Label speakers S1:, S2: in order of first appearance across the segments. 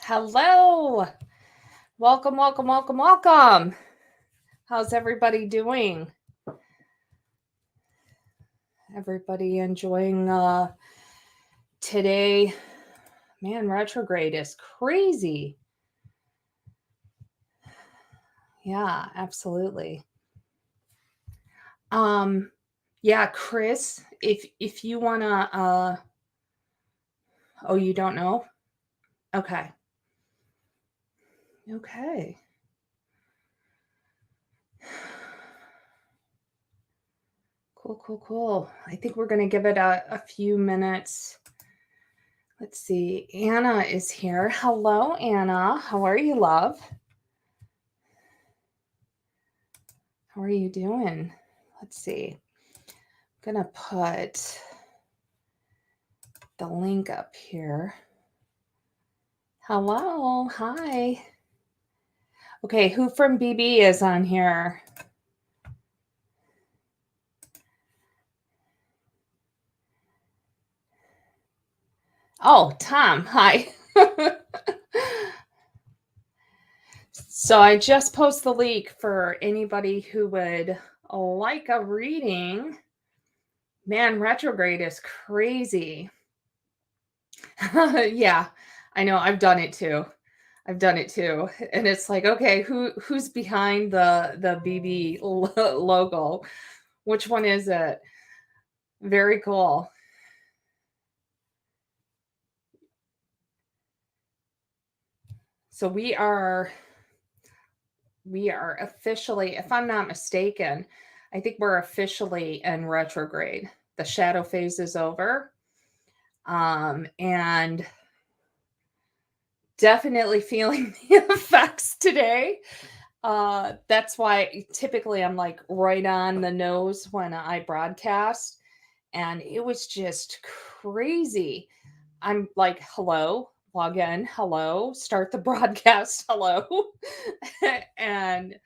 S1: Hello. Welcome, welcome, welcome, welcome. How's everybody doing? Everybody enjoying today? Man, retrograde is crazy. Yeah, absolutely. Yeah, Chris, if you wanna oh, you don't know? Okay. Okay. Cool. I think we're gonna give it a few minutes. Let's see. Anna is here. Hello, Anna. How are you, love? How are you doing? Let's see. I'm going to put the link up here. Hello. Hi. Okay, who from BB is on here? Oh, Tom. Hi. So I just post the link for anybody who would like a reading. Man, retrograde is crazy. Yeah, I know. I've done it too. And it's like, okay, who's behind the BB logo? Which one is it? Very cool. So we are officially, if I'm not mistaken, I think we're officially in retrograde. The shadow phase is over. And definitely feeling the effects today. That's why typically I'm like right on the nose when I broadcast, and it was just crazy. I'm like, hello, log in, hello, start the broadcast, hello. And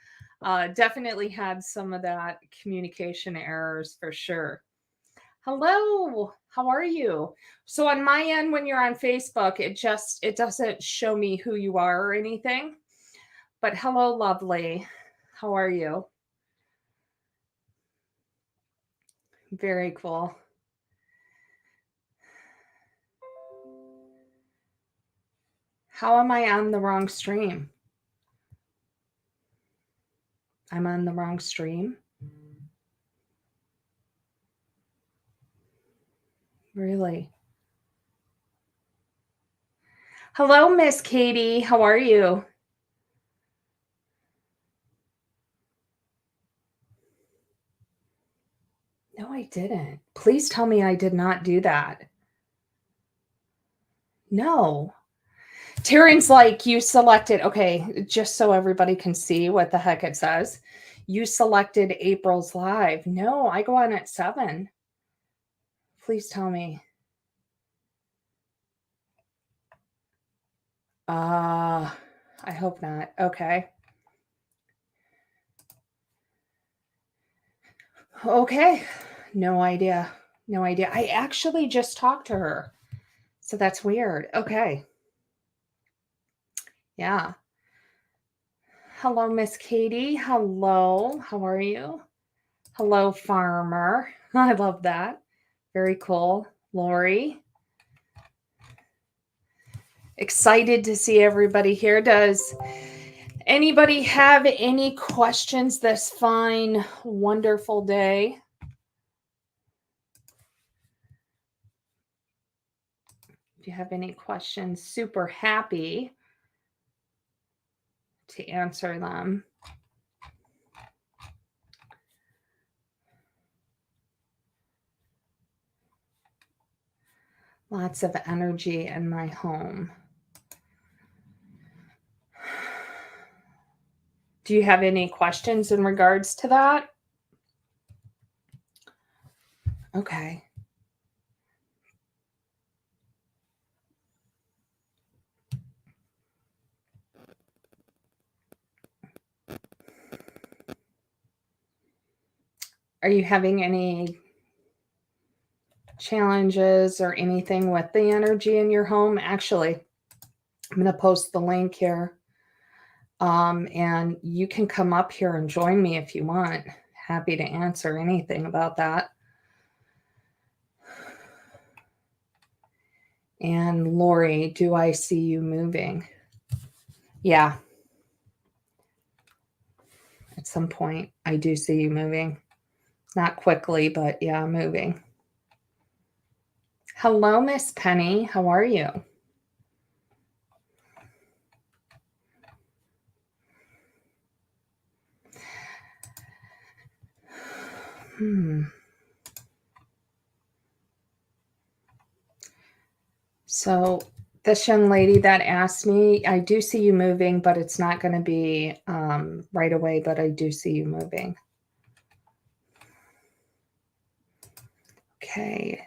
S1: definitely had some of that communication errors for sure. Hello, how are you? So on my end, when you're on Facebook, it doesn't show me who you are or anything. But hello, lovely. How are you? Very cool. How am I on the wrong stream? I'm on the wrong stream? Really? Hello, Miss Katie. How are you? No, I didn't. Please tell me I did not do that. No. Taryn's like, you selected, okay, just so everybody can see what the heck it says. You selected April's live. No, I go on at 7. Please tell me. I hope not. Okay. Okay. No idea. No idea. I actually just talked to her. So that's weird. Okay. Yeah. Hello, Miss Katie. Hello. How are you? Hello, farmer. I love that. Very cool. Lori. Excited to see everybody here. Does anybody have any questions this fine, wonderful day? If you have any questions, super happy to answer them. Lots of energy in my home. Do you have any questions in regards to that? Okay. Are you having any challenges or anything with the energy in your home? Actually, I'm going to post the link here. And you can come up here and join me if you want. Happy to answer anything about that. And Lori, do I see you moving? Yeah. At some point, I do see you moving. Not quickly, but yeah, moving. Hello, Miss Penny. How are you? So this young lady that asked me, I do see you moving, but it's not going to be right away, but I do see you moving. Okay.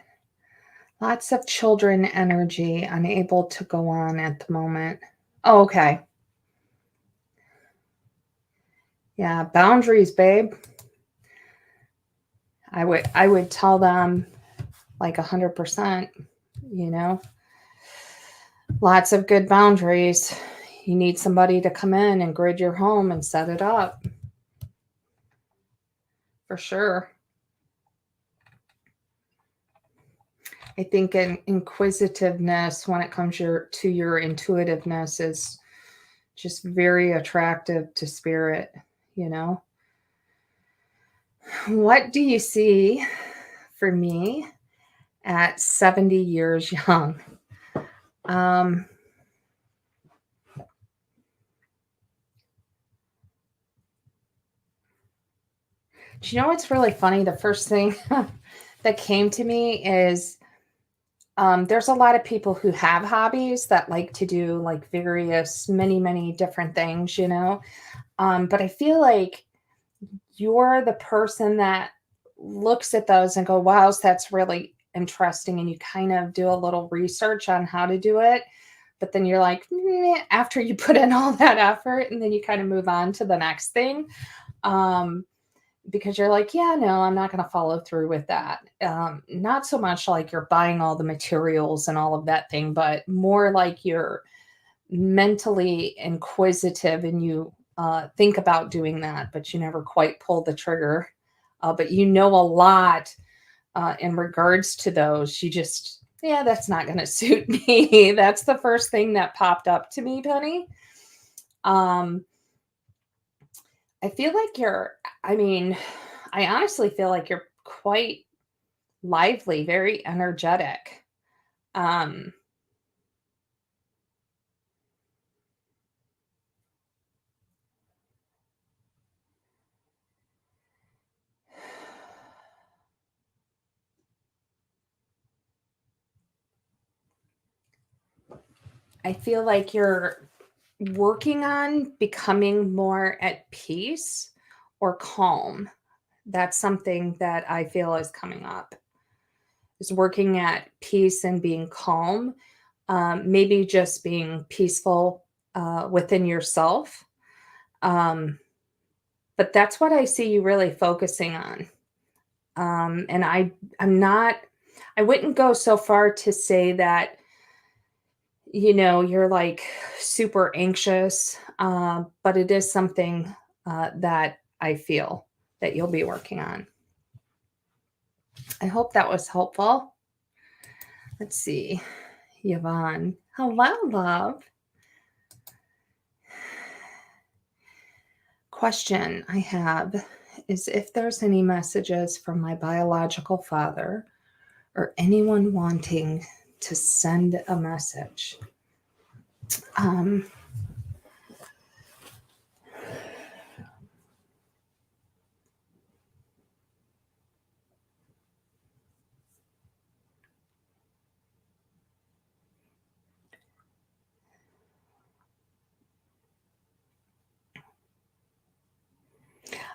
S1: Lots of children energy, unable to go on at the moment. Oh, okay. Yeah, boundaries, babe. I would tell them like 100%, you know. Lots of good boundaries. You need somebody to come in and grid your home and set it up. For sure. I think an inquisitiveness when it comes to your intuitiveness is just very attractive to spirit, you know. What do you see for me at 70 years young? Do you know what's really funny? The first thing that came to me is there's a lot of people who have hobbies that like to do like various, many different things, you know. But I feel like you're the person that looks at those and go, wow, that's really interesting. And you kind of do a little research on how to do it. But then you're like, after you put in all that effort, and then you kind of move on to the next thing. Because you're like, yeah, no, I'm not going to follow through with that. Not so much like you're buying all the materials and all of that thing, but more like you're mentally inquisitive and you think about doing that, but you never quite pull the trigger. But you know a lot in regards to those. You just, yeah, that's not going to suit me. That's the first thing that popped up to me, Penny. I feel like I honestly feel like you're quite lively, very energetic. Um, I feel like you're working on becoming more at peace or calm. That's something that I feel is coming up. Is working at peace and being calm. Maybe just being peaceful within yourself. But that's what I see you really focusing on. And I wouldn't go so far to say that, you know, you're like super anxious, but it is something that I feel that you'll be working on. I hope that was helpful. Let's see. Yvonne. Hello, love. Question I have is if there's any messages from my biological father or anyone wanting to send a message.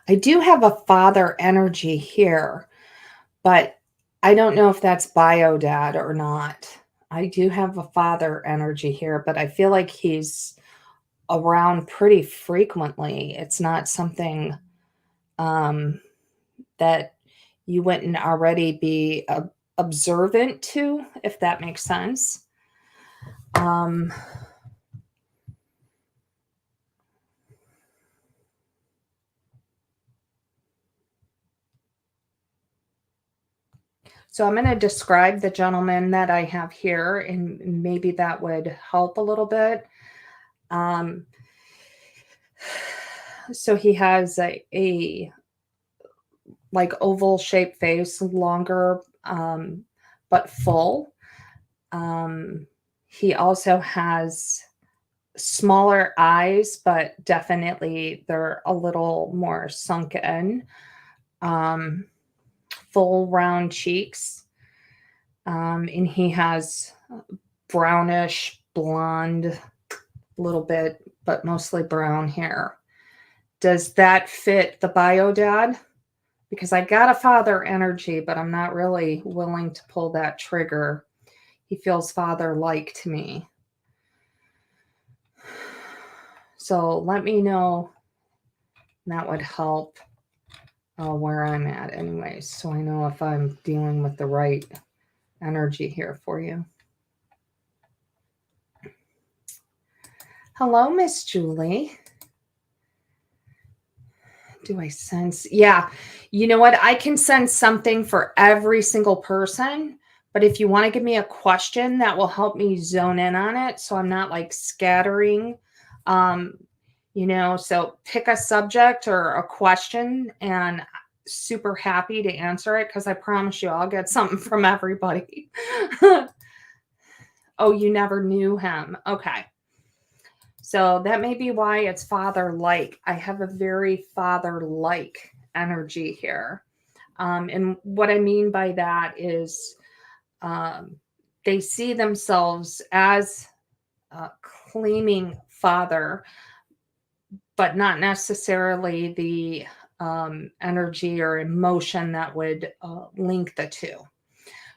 S1: I do have a father energy here, but I don't know if that's bio dad or not. I do have a father energy here, but I feel like he's around pretty frequently. It's not something that you wouldn't already be observant to, if that makes sense. So I'm going to describe the gentleman that I have here, and maybe that would help a little bit. So he has a like oval shaped face, longer, but full. He also has smaller eyes, but definitely they're a little more sunk in. Full round cheeks. And he has brownish, blonde, little bit, but mostly brown hair. Does that fit the bio, Dad? Because I got a father energy, but I'm not really willing to pull that trigger. He feels father-like to me. So let me know. That would help where I'm at anyways, so I know if I'm dealing with the right energy here for you. Hello, Miss Julie. Do I sense? Yeah. You know what? I can sense something for every single person. But if you want to give me a question, that will help me zone in on it. So I'm not like scattering. So pick a subject or a question, and super happy to answer it, because I promise you I'll get something from everybody. Oh, you never knew him. Okay. So that may be why it's father-like. I have a very father-like energy here. And what I mean by that is they see themselves as claiming father, but not necessarily the energy or emotion that would link the two.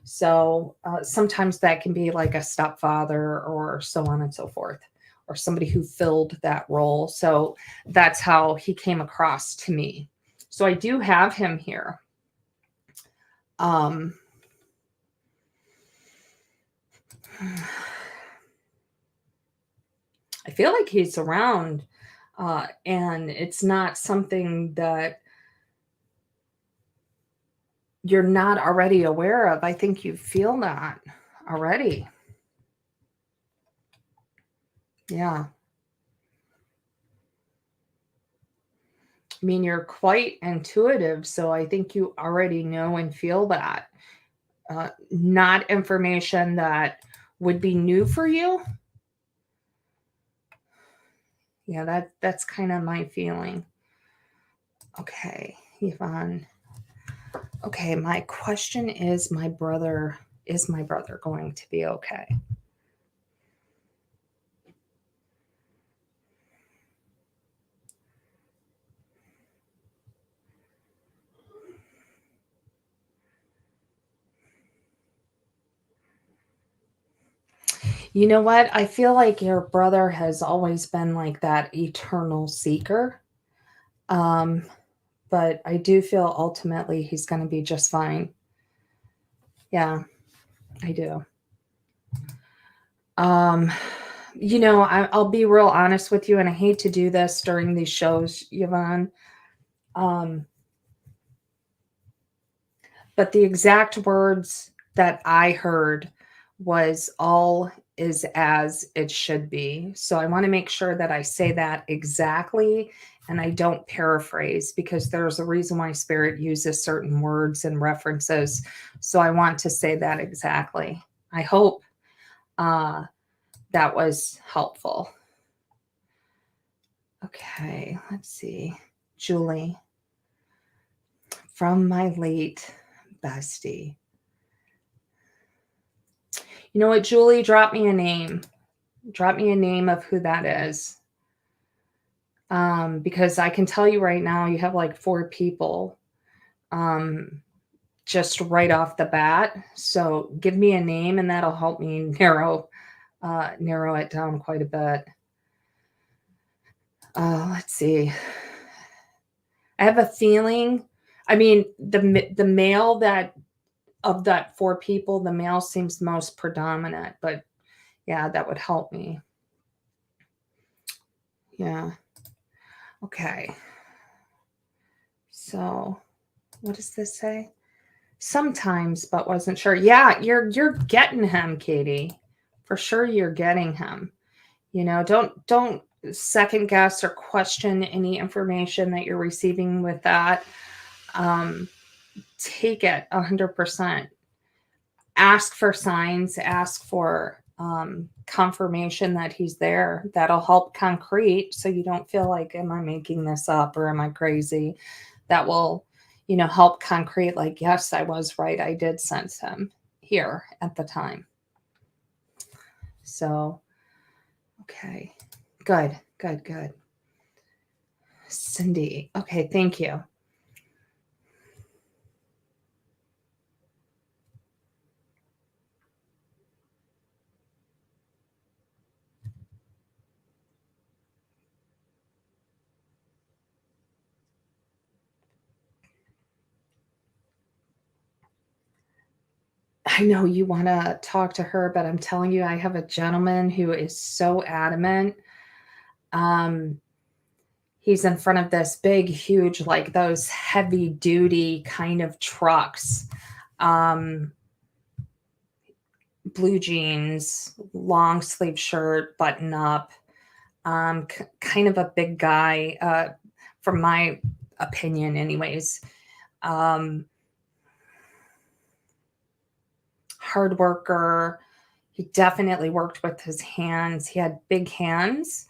S1: So sometimes that can be like a stepfather or so on and so forth, or somebody who filled that role. So that's how he came across to me. So I do have him here. I feel like he's around, and it's not something that you're not already aware of. I think you feel that already. Yeah. I mean, you're quite intuitive, so I think you already know and feel that. Not information that would be new for you. Yeah, that's kind of my feeling. Okay, Yvonne. Okay, my question is my brother going to be okay? You know what? I feel like your brother has always been like that eternal seeker. But I do feel ultimately he's going to be just fine. Yeah, I do. I'll be real honest with you, and I hate to do this during these shows, Yvonne. But the exact words that I heard was all is as it should be. So I want to make sure that I say that exactly and I don't paraphrase, because there's a reason why spirit uses certain words and references. So I want to say that exactly. I hope that was helpful. Okay, let's see. Julie, from my late bestie. You know what, Julie? Drop me a name. Drop me a name of who that is. Because I can tell you right now, you have like 4 people just right off the bat. So give me a name, and that'll help me narrow it down quite a bit. Let's see. I have a feeling. I mean, the male that of that 4 people, the male seems most predominant, but yeah, that would help me. Yeah. Okay. So, what does this say? sometimes, but wasn't sure. Yeah, you're getting him, Katie. For sure you're getting him. You know, don't second guess or question any information that you're receiving with that. Take it 100%. Ask for signs, ask for confirmation that he's there. That'll help concrete so you don't feel like, am I making this up or am I crazy? That will, help concrete, like, yes, I was right. I did sense him here at the time. So, okay. Good. Cindy. Okay, thank you. I know you want to talk to her, but I'm telling you, I have a gentleman who is so adamant. He's in front of this big, huge, like those heavy duty kind of trucks. Blue jeans, long sleeve shirt, button up, kind of a big guy, from my opinion, anyways. Hard worker. He definitely worked with his hands. He had big hands,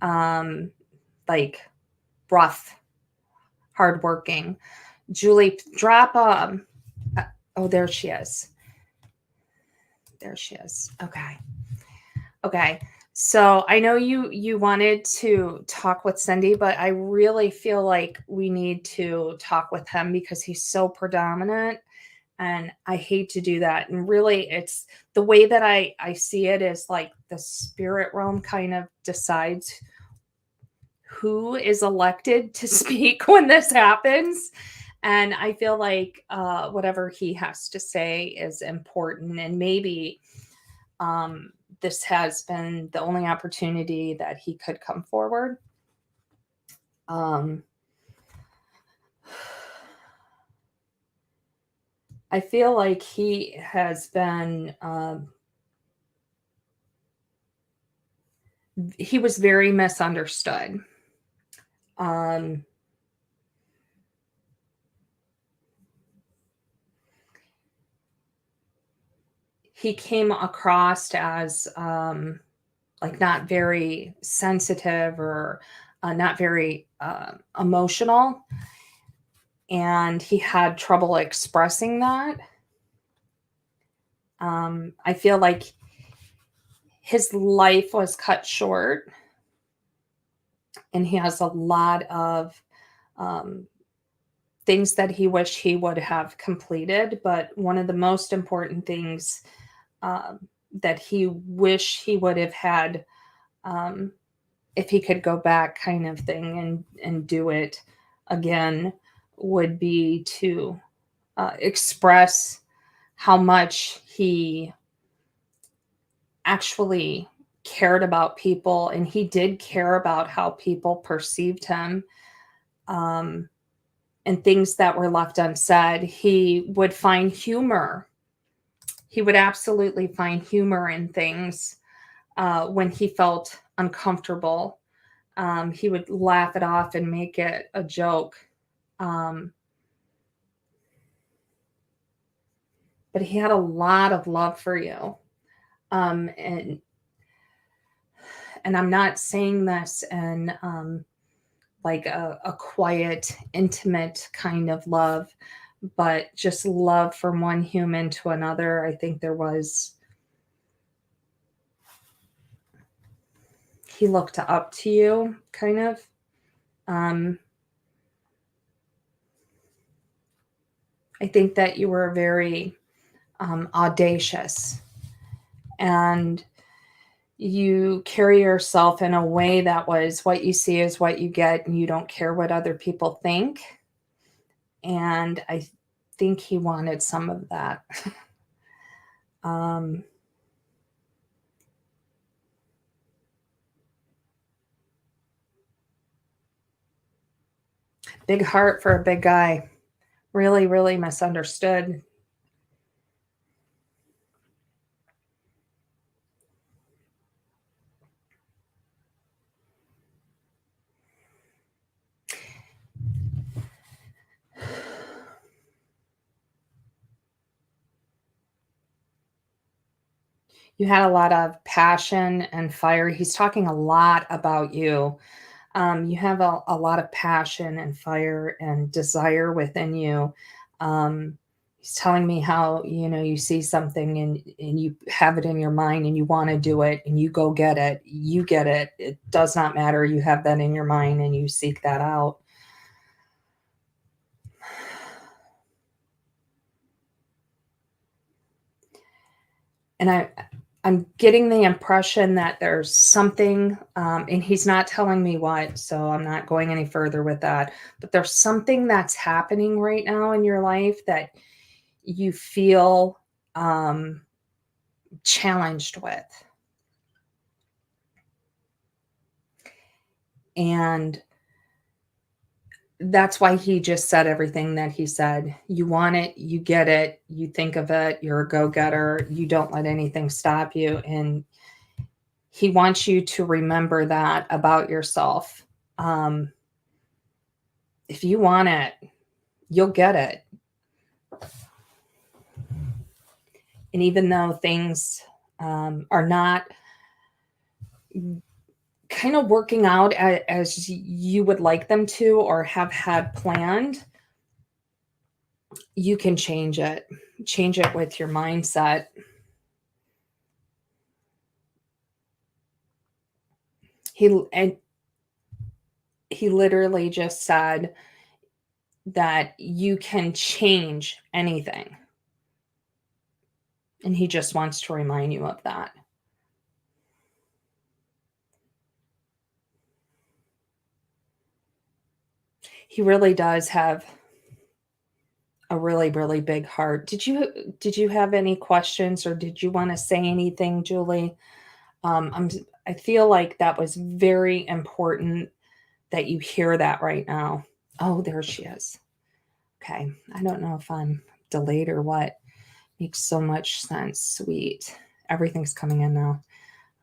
S1: like rough, hardworking. Julie, drop. Oh, there she is. Okay. So I know you wanted to talk with Cindy, but I really feel like we need to talk with him because he's so predominant, and I hate to do that. And really, it's the way that I see it is like the spirit realm kind of decides who is elected to speak when this happens. And I feel like whatever he has to say is important, and maybe this has been the only opportunity that he could come forward. I feel like he has been, he was very misunderstood. He came across as like not very sensitive or not very emotional, and he had trouble expressing that. I feel like his life was cut short, and he has a lot of things that he wished he would have completed. But one of the most important things that he wished he would have had, if he could go back, kind of thing, and do it again, would be to express how much he actually cared about people, and he did care about how people perceived him, and things that were left unsaid. He would find humor. He would absolutely find humor in things when he felt uncomfortable. He would laugh it off and make it a joke. But he had a lot of love for you. And I'm not saying this in like a quiet, intimate kind of love, but just love from one human to another. I think there was, he looked up to you, kind of. I think that you were very audacious, and you carry yourself in a way that was, what you see is what you get, and you don't care what other people think. And I think he wanted some of that. Big heart for a big guy. Really, really misunderstood. You had a lot of passion and fire. He's talking a lot about you. You have a lot of passion and fire and desire within you. He's telling me how, you see something and you have it in your mind and you want to do it and you go get it. You get it. It does not matter. You have that in your mind and you seek that out. And I'm getting the impression that there's something, and he's not telling me what, so I'm not going any further with that. But there's something that's happening right now in your life that you feel challenged with. And that's why he just said everything that he said. You want it, you get it, you think of it, you're a go-getter, you don't let anything stop you. And he wants you to remember that about yourself. If you want it, you'll get it. And even though things are not kind of working out as you would like them to or have had planned, you can change it. Change it with your mindset. He literally just said that you can change anything. And he just wants to remind you of that. He really does have a really, really big heart. Did you have any questions or did you want to say anything, Julie? I feel like that was very important that you hear that right now. Oh, there she is. Okay. I don't know if I'm delayed or what. Makes so much sense. Sweet. Everything's coming in now.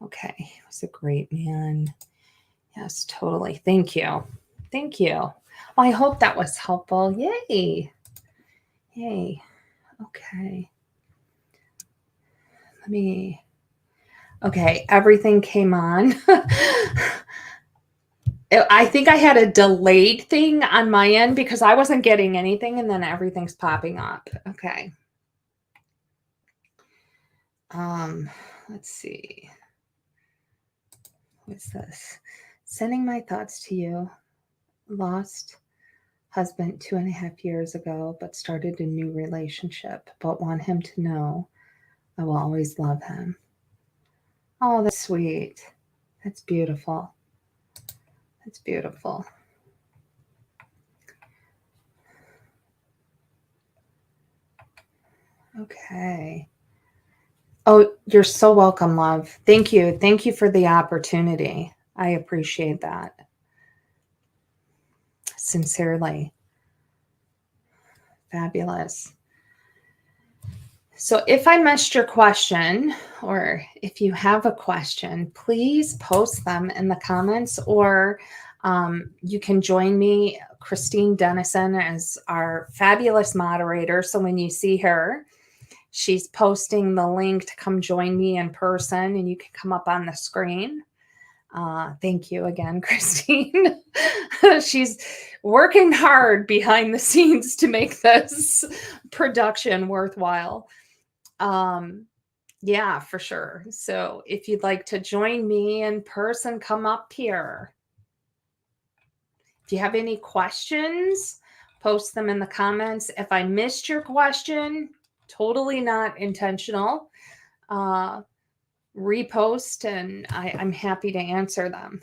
S1: Okay. He was a great man. Yes, totally. Thank you. Thank you. Well, I hope that was helpful. Yay. Yay. Okay. Okay, everything came on. I think I had a delayed thing on my end because I wasn't getting anything and then everything's popping up. Okay. Let's see. What's this? Sending my thoughts to you. Lost husband 2.5 years ago, but started a new relationship, but want him to know I will always love him. Oh, that's sweet. That's beautiful. That's beautiful. Okay. Oh, you're so welcome, love. Thank you. Thank you for the opportunity. I appreciate that. Sincerely. Fabulous. So if I missed your question, or if you have a question, please post them in the comments, or you can join me, Christine Dennison, as our fabulous moderator. So when you see her, she's posting the link to come join me in person, and you can come up on the screen. Thank you again, Christine. She's working hard behind the scenes to make this production worthwhile. Yeah, for sure. So if you'd like to join me in person, come up here. If you have any questions, post them in the comments. If I missed your question, totally not intentional. Repost and I'm happy to answer them.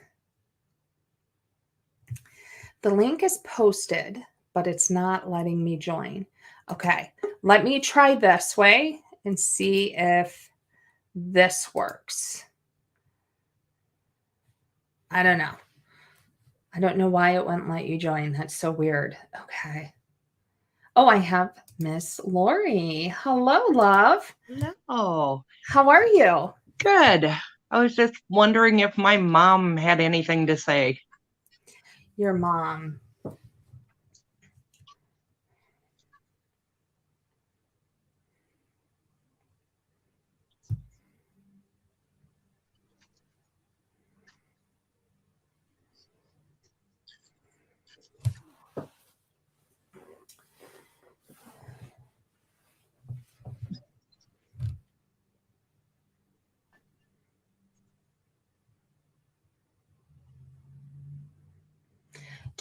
S1: The link is posted, but it's not letting me join. Okay, let me try this way and see if this works. I don't know. I don't know why it wouldn't let you join. That's so weird. Okay. Oh, I have Miss Lori. Hello, love.
S2: Hello.
S1: How are you?
S2: Good. I was just wondering if my mom had anything to say.
S1: Your mom.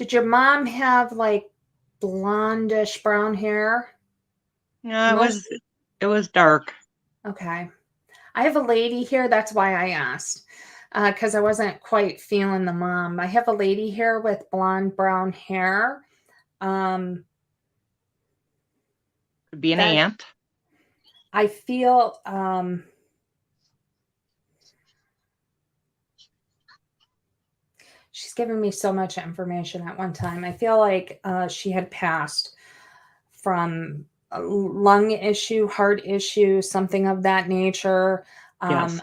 S1: Did your mom have like blondish brown hair?
S2: No,
S1: Most
S2: it was dark.
S1: Okay. I have a lady here. That's why I asked, because I wasn't quite feeling the mom. I have a lady here with blonde brown hair.
S2: Could be an
S1: That
S2: aunt.
S1: I feel. She's given me so much information at one time. I feel like she had passed from a lung issue, heart issue, something of that nature.
S2: Yes.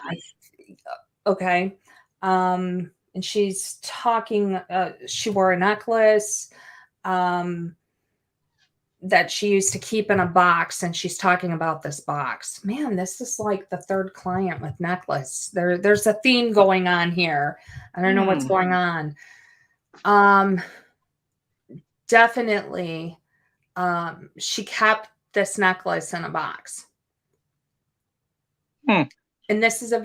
S1: Okay. And she's talking, she wore a necklace that she used to keep in a box, and she's talking about this box. Man, this is like the third client with necklace. There's a theme going on here. I don't know what's going on. Definitely, she kept this necklace in a box. And this is a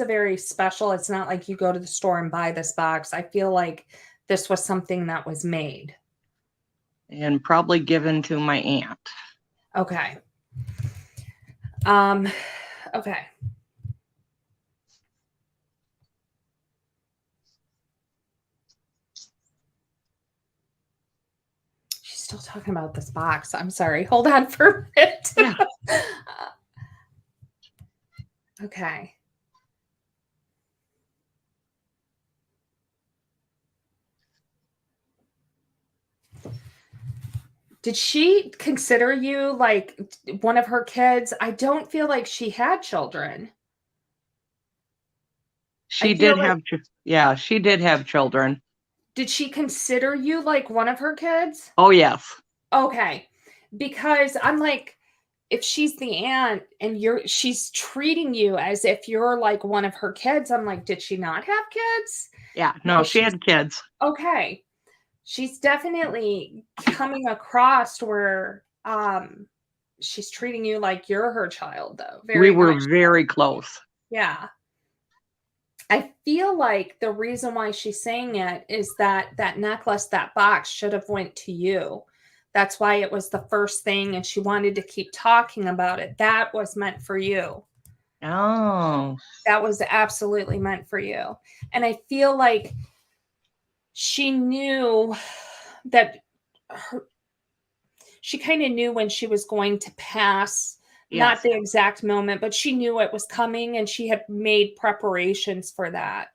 S1: very special. It's not like you go to the store and buy this box. I feel like this was something that was made.
S2: And probably given to my aunt.
S1: Okay. Okay. She's still talking about this box. I'm sorry. Hold on for a minute.
S2: Yeah.
S1: Okay. Did she consider you like one of her kids? I don't feel like she had children.
S2: She did have children.
S1: Did she consider you like one of her kids?
S2: Oh, yes.
S1: Okay. Because I'm like, if she's the aunt and she's treating you as if you're like one of her kids, I'm like, did she not have kids?
S2: Yeah, no, she had kids.
S1: Okay. She's definitely coming across where she's treating you like you're her child, though.
S2: We were very close.
S1: Yeah. I feel like the reason why she's saying it is that necklace, that box should have went to you. That's why it was the first thing, and she wanted to keep talking about it. That was meant for you.
S2: Oh.
S1: That was absolutely meant for you. And I feel like she knew that she kind of knew when she was going to pass. Yes. Not the exact moment, but she knew it was coming, and she had made preparations for that.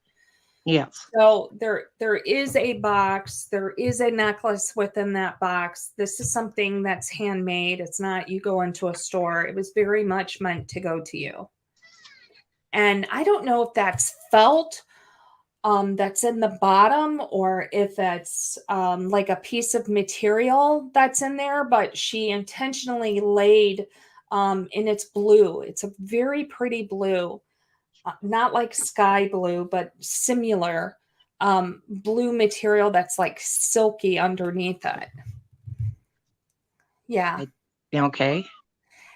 S2: Yes.
S1: So there is a box, there is a necklace within that box. This is something that's handmade. It's not you go into a store. It was very much meant to go to you. And I don't know if that's felt that's in the bottom, or if it's like a piece of material that's in there, but she intentionally laid in its blue. It's a very pretty blue. Not like sky blue, but similar blue material that's like silky underneath it. Yeah.
S2: Okay.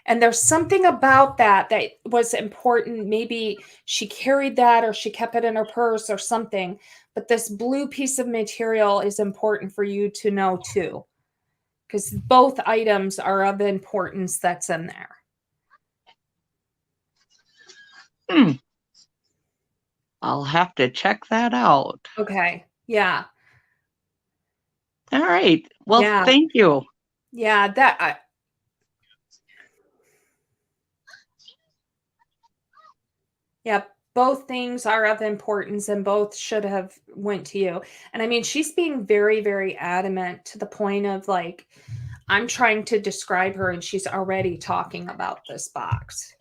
S1: And there's something about that was important. Maybe she carried that, or she kept it in her purse or something. But this blue piece of material is important for you to know too, because both items are of importance that's in there.
S2: I'll have to check that out.
S1: Okay. Yeah.
S2: All right. Well, yeah. Thank you.
S1: Yeah, yeah, both things are of importance, and both should have went to you. And I mean, she's being very, very adamant to the point of like, I'm trying to describe her, and she's already talking about this box.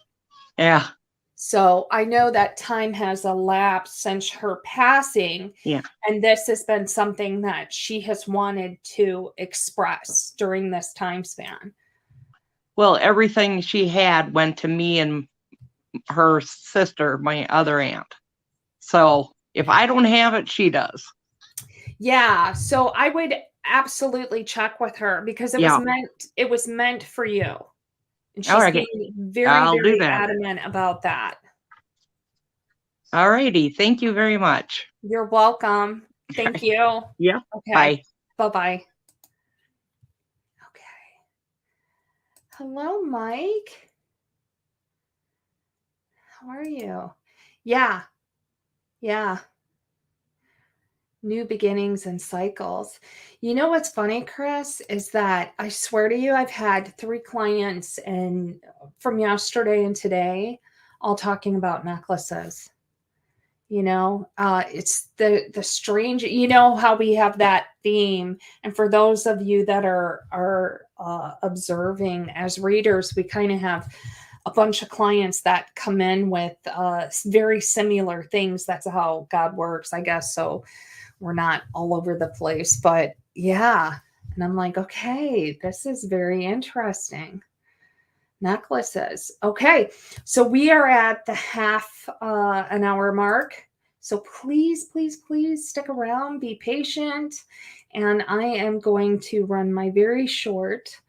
S2: Yeah.
S1: So I know that time has elapsed since her passing.
S2: Yeah.
S1: And this has been something that she has wanted to express during this time span.
S2: Well, everything she had went to me and her sister, my other aunt. So if I don't have it, she does.
S1: Yeah. So I would absolutely check with her, because it was meant for you. And she's being very, very adamant about that.
S2: All righty. Thank you very much.
S1: You're welcome. Thank you.
S2: Yeah.
S1: Okay.
S2: Bye.
S1: Bye-bye. Okay. Hello, Mike. How are you? Yeah. Yeah. New beginnings and cycles. You know what's funny, Chris, is that I swear to you, I've had 3 clients and from yesterday and today all talking about necklaces. It's the strange, how we have that theme. And for those of you that are observing as readers, we kind of have a bunch of clients that come in with very similar things. That's how God works, I guess. So we're not all over the place, but yeah. And I'm like, okay, this is very interesting. Necklaces. Okay. So we are at the half an hour mark. So please, please, please stick around, be patient. And I am going to run my very short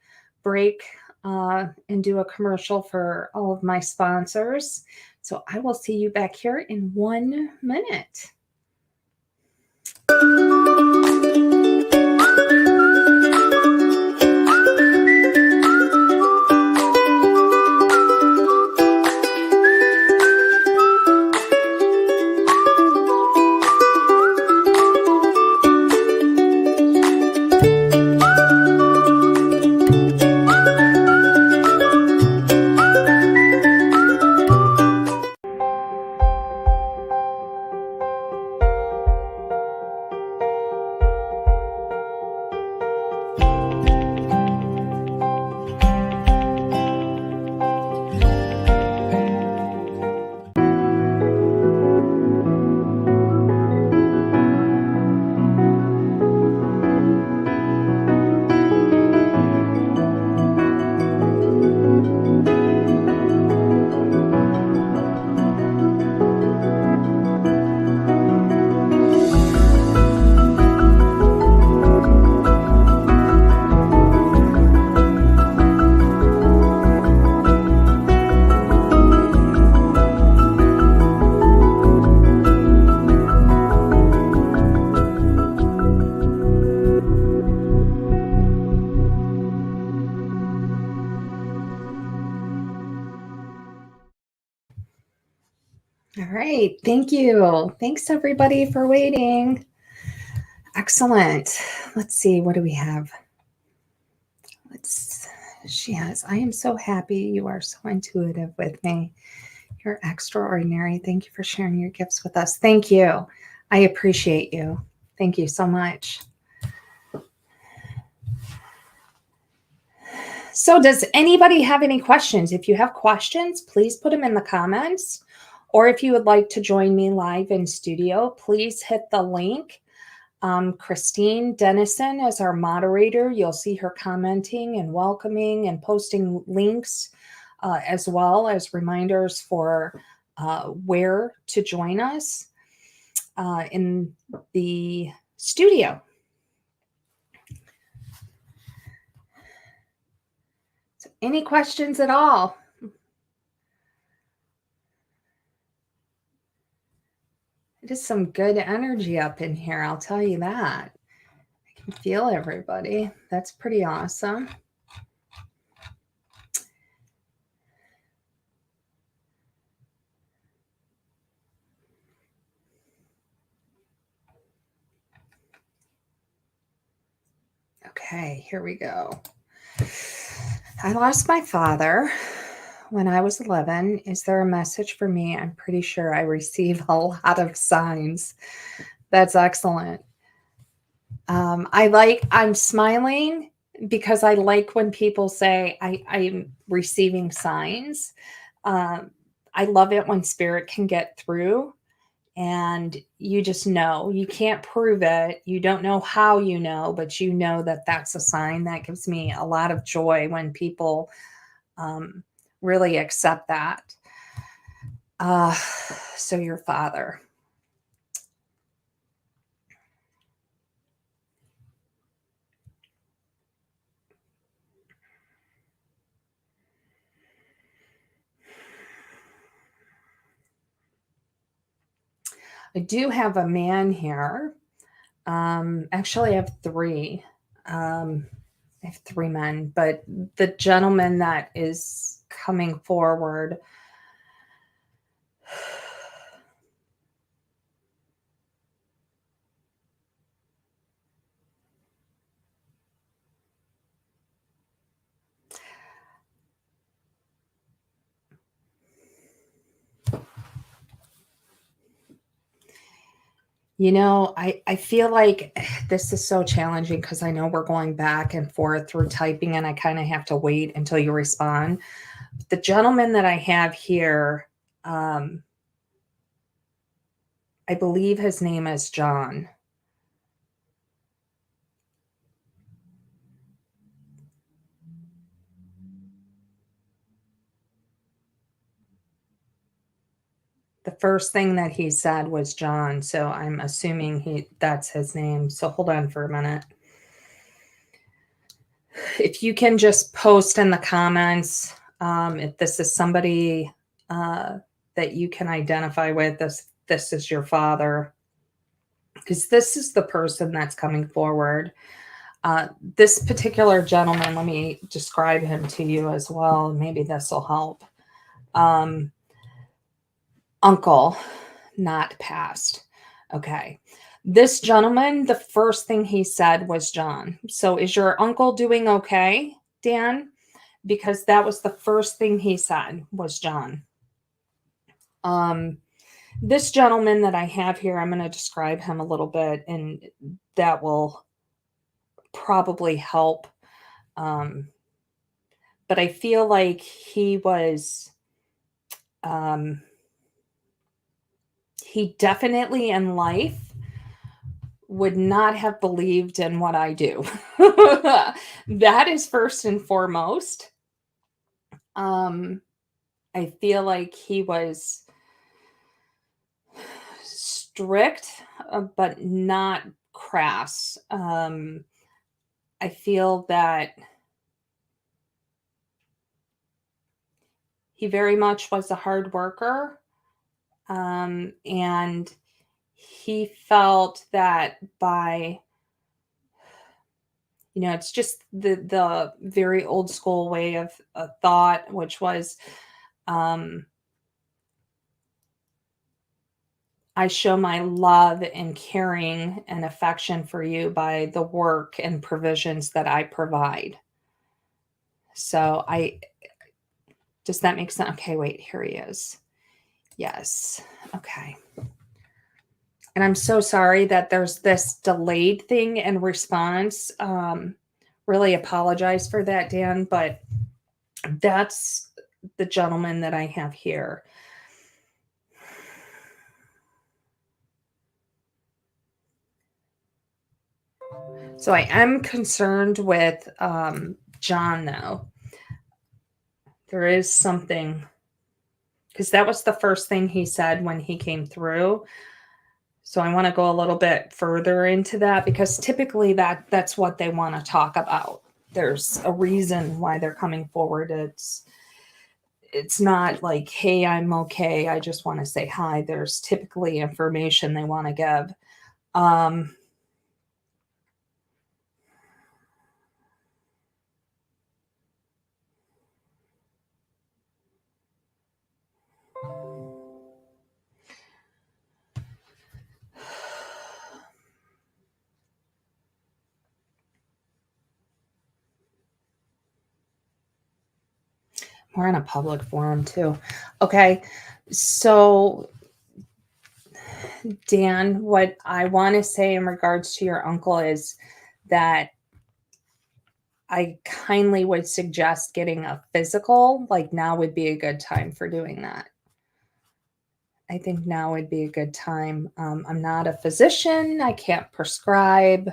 S1: break and do a commercial for all of my sponsors. So I will see you back here in 1 minute. All right. Thank you. Thanks, everybody, for waiting. Excellent. Let's see. What do we have? She has, I am so happy you are so intuitive with me. You're extraordinary. Thank you for sharing your gifts with us. Thank you. I appreciate you. Thank you so much. So does anybody have any questions? If you have questions, please put them in the comments. Or if you would like to join me live in studio, please hit the link. Christine Dennison is our moderator. You'll see her commenting and welcoming and posting links as well as reminders for where to join us in the studio. So any questions at all? It is some good energy up in here, I'll tell you that. I can feel everybody. That's pretty awesome. Okay, here we go. I lost my father when I was 11. Is there a message for me? I'm pretty sure I receive a lot of signs. That's excellent. I'm smiling because I like when people say I'm receiving signs. I love it when spirit can get through and you just know. You can't prove it. You don't know how you know, but you know that that's a sign. That gives me a lot of joy when people really accept that. So your father. I do have a man here. Actually, I have three. I have three men, but the gentleman that is coming forward, I feel like this is so challenging because I know we're going back and forth through typing and I kind of have to wait until you respond. The gentleman that I have here, I believe his name is John. The first thing that he said was John, so I'm assuming that's his name. So hold on for a minute. If you can just post in the comments if this is somebody that you can identify with, this is your father, because this is the person that's coming forward. This particular gentleman, let me describe him to you as well. Maybe this will help. Uncle, not past. Okay. This gentleman, the first thing he said was John. So is your uncle doing okay, Dan? Because that was the first thing he said was John. This gentleman that I have here, I'm going to describe him a little bit, and that will probably help. But I feel like he definitely in life would not have believed in what I do. That is first and foremost. I feel like he was strict, but not crass. I feel that he very much was a hard worker. And he felt that by, it's just the very old school way of thought, which was, I show my love and caring and affection for you by the work and provisions that I provide. So does that make sense? Okay, wait, here he is. Yes. Okay. And I'm so sorry that there's this delayed thing in response. Really apologize for that, Dan, but that's the gentleman that I have here. So I am concerned with John, though. There is something, because that was the first thing he said when he came through. So I want to go a little bit further into that, because typically that's what they want to talk about. There's a reason why they're coming forward. It's not like, hey, I'm okay, I just want to say hi. There's typically information they want to give. We're in a public forum too. Okay. So Dan, what I want to say in regards to your uncle is that I kindly would suggest getting a physical. Like, now would be a good time for doing that. I think now would be a good time. I'm not a physician. I can't prescribe.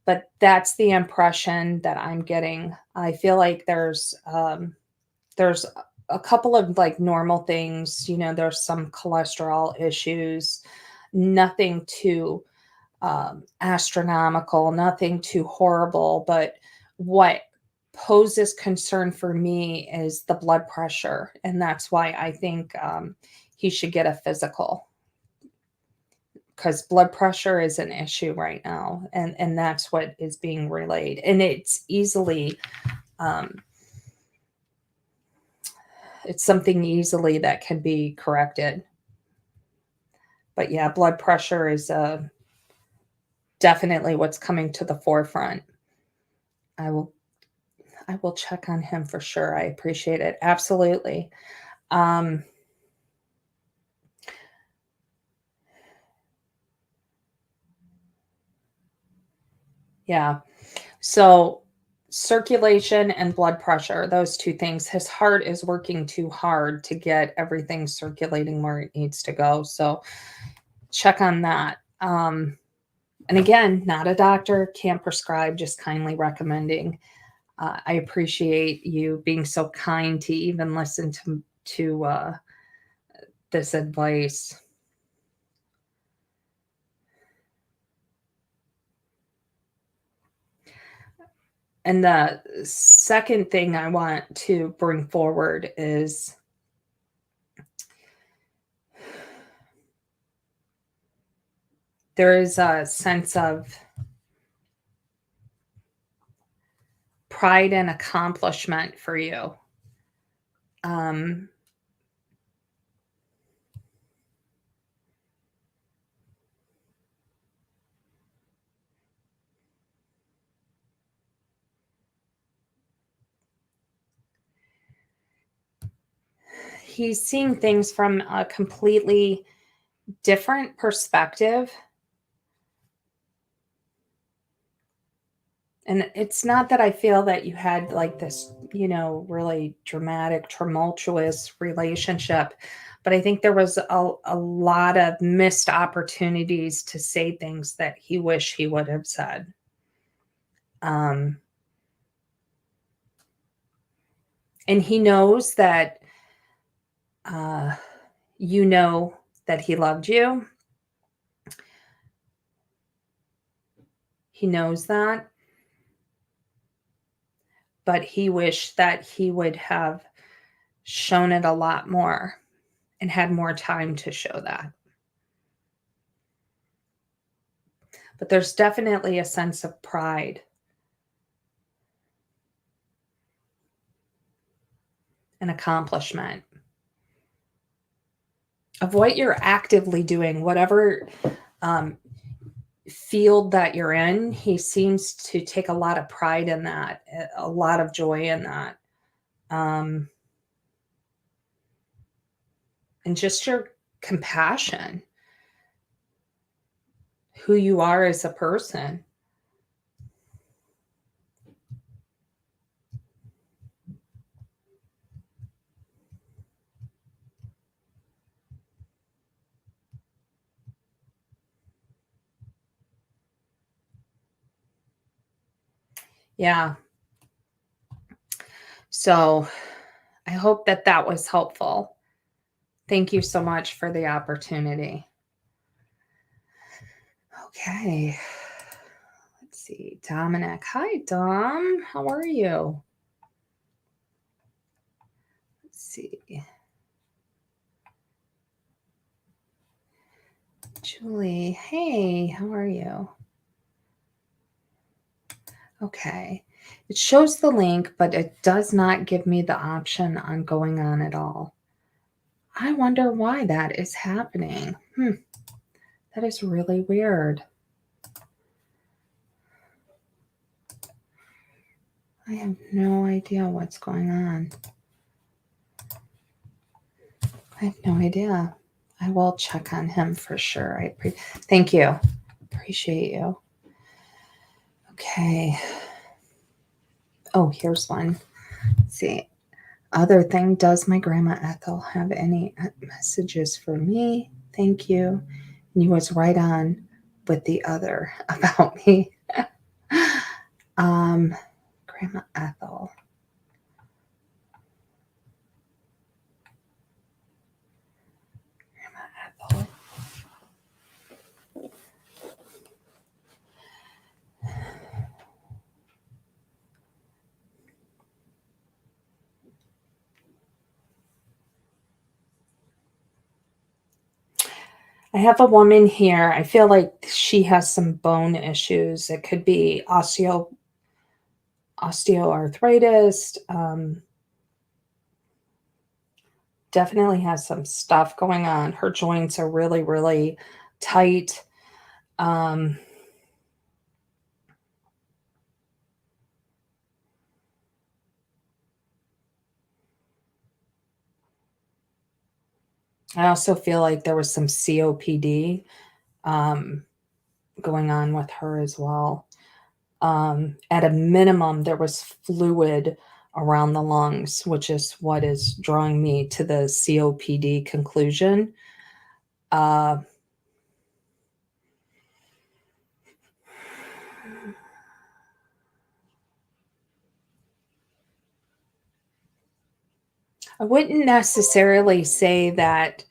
S1: But that's the impression that I'm getting. I feel like there's a couple of like normal things. There's some cholesterol issues, nothing too astronomical, nothing too horrible. But what poses concern for me is the blood pressure. And that's why I think he should get a physical. because blood pressure is an issue right now, and that's what is being relayed, and it's easily it's something easily that can be corrected. But yeah, blood pressure is definitely what's coming to the forefront. I will check on him for sure. I appreciate it. Absolutely. Yeah. So circulation and blood pressure, those two things. His heart is working too hard to get everything circulating where it needs to go. So check on that. And again, not a doctor, can't prescribe, just kindly recommending. I appreciate you being so kind to even listen to this advice. And the second thing I want to bring forward is there is a sense of pride and accomplishment for you. He's seeing things from a completely different perspective. And it's not that I feel that you had like this, really dramatic, tumultuous relationship, but I think there was a lot of missed opportunities to say things that he wished he would have said. And he knows that, you know that he loved you. He knows that. But he wished that he would have shown it a lot more and had more time to show that. But there's definitely a sense of pride and accomplishment of what you're actively doing, whatever field that you're in. He seems to take a lot of pride in that, a lot of joy in that. And just your compassion, who you are as a person. Yeah. So I hope that that was helpful. Thank you so much for the opportunity. Okay. Let's see. Dominic. Hi, Dom. How are you? Let's see. Julie. Hey, how are you? Okay. It shows the link, but it does not give me the option on going on at all. I wonder why that is happening. That is really weird. I have no idea what's going on. I have no idea. I will check on him for sure. Thank you. Appreciate you. Okay. Oh, here's one. Let's see. Other thing, does my grandma Ethel have any messages for me? Thank you. And you was right on with the other about me. Grandma Ethel. Grandma Ethel. I have a woman here. I feel like she has some bone issues. It could be osteoarthritis. Definitely has some stuff going on. Her joints are really, really tight. Um, I also feel like there was some COPD going on with her as well. At a minimum, there was fluid around the lungs, which is what is drawing me to the COPD conclusion. Uh, I wouldn't necessarily say that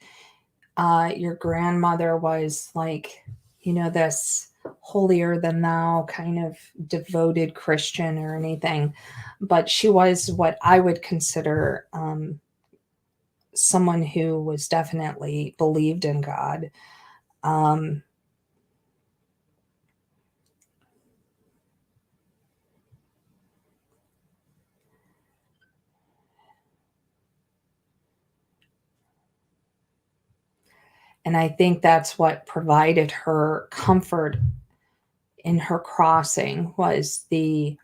S1: your grandmother was like, this holier than thou kind of devoted Christian or anything, but she was what I would consider someone who was definitely believed in God. Um, and I think that's what provided her comfort in her crossing was the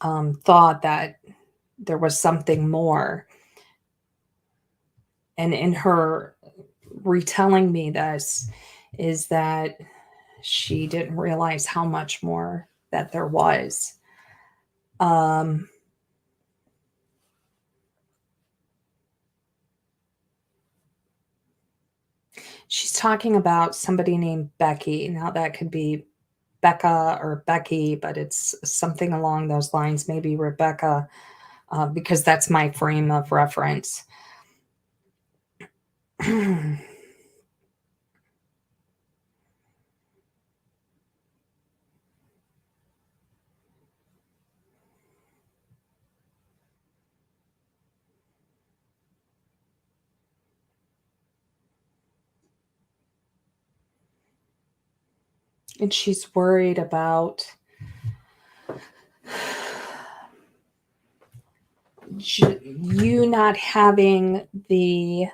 S1: thought that there was something more. And in her retelling me this, is that she didn't realize how much more that there was. Um, she's talking about somebody named Becky. Now, that could be Becca or Becky, but it's something along those lines, maybe Rebecca, because that's my frame of reference. And she's worried about you not having the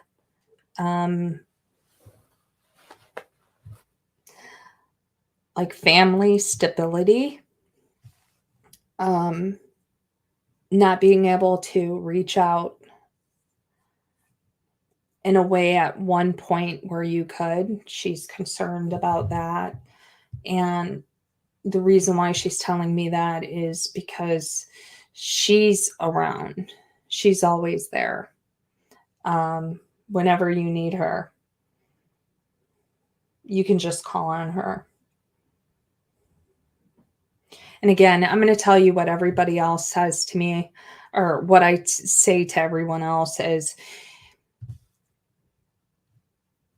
S1: like family stability, not being able to reach out in a way at one point where you could. She's concerned about that. And the reason why she's telling me that is because she's around. She's always there. Whenever you need her, you can just call on her. And again, I'm going to tell you what everybody else says to me, or what I say to everyone else is,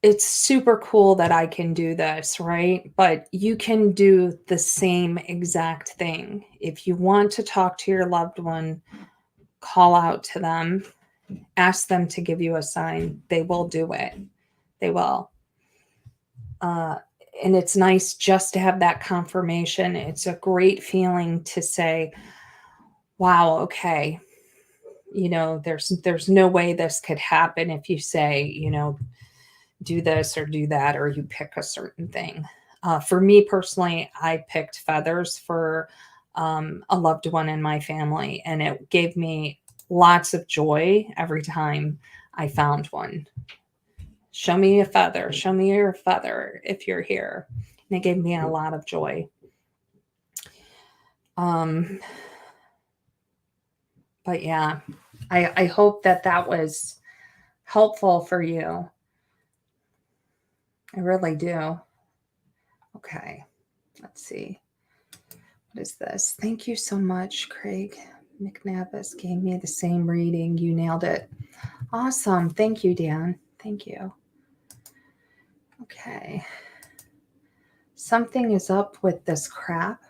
S1: it's super cool that I can do this, right? But you can do the same exact thing. If you want to talk to your loved one, call out to them, ask them to give you a sign. They will do it. They will. And it's nice just to have that confirmation. It's a great feeling to say, wow, okay, there's no way this could happen if you say, do this or do that, or you pick a certain thing. For me personally, I picked feathers for a loved one in my family, and it gave me lots of joy every time I found one. Show me a feather. Show me your feather if you're here. And it gave me a lot of joy. But yeah, I hope that was helpful for you. I really do. Okay, let's see. What is this? Thank you so much, Craig McNavis gave me the same reading. You nailed it. Awesome. Thank you, Dan. Thank you. Okay. Something is up with this crap.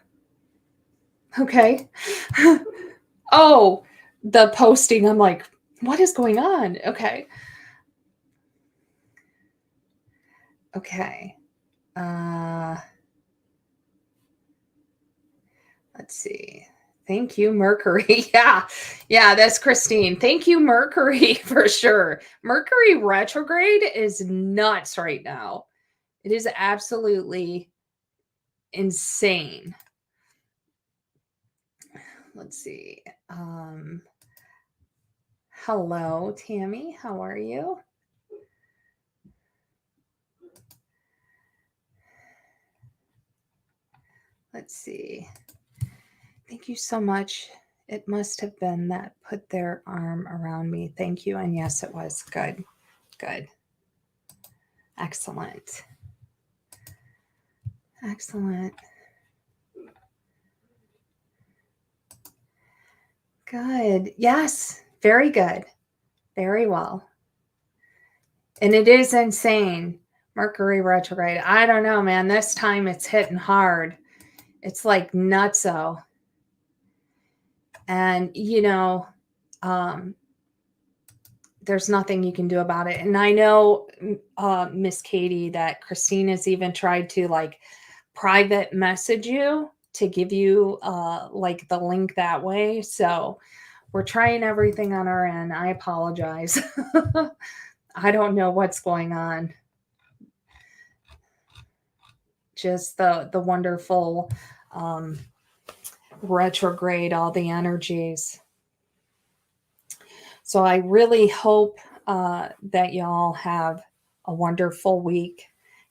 S1: Okay. Oh, the posting. I'm like, what is going on? Okay. Okay. Let's see. Thank you, Mercury. Yeah, that's Christine. Thank you, Mercury, for sure. Mercury retrograde is nuts right now. It is absolutely insane. Let's see. Hello, Tammy. How are you? Let's see. Thank you so much. It must have been that put their arm around me. Thank you. And yes, it was. Good. Good. Excellent. Excellent. Good. Yes. Very good. Very well. And it is insane. Mercury retrograde. I don't know, man. This time it's hitting hard. It's like nutso. And, there's nothing you can do about it. And I know, Miss Katie, that Christine has even tried to like private message you to give you like the link that way. So we're trying everything on our end. I apologize. I don't know what's going on. Just the wonderful retrograde, all the energies. So I really hope that y'all have a wonderful week.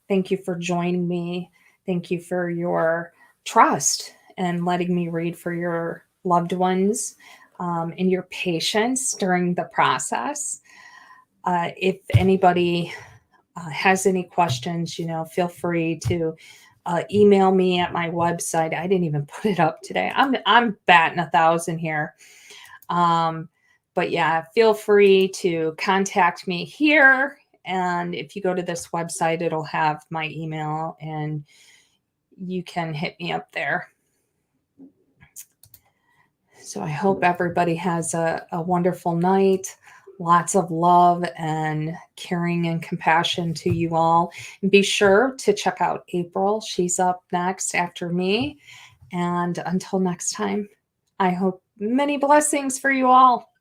S1: Thank you for joining me. Thank you for your trust and letting me read for your loved ones, and your patience during the process. If anybody has any questions, feel free to email me at my website. I didn't even put it up today. I'm batting 1,000 here. But yeah, feel free to contact me here. And if you go to this website, it'll have my email and you can hit me up there. So I hope everybody has a wonderful night. Lots of love and caring and compassion to you all. And be sure to check out April. She's up next after me. And until next time, I hope many blessings for you all.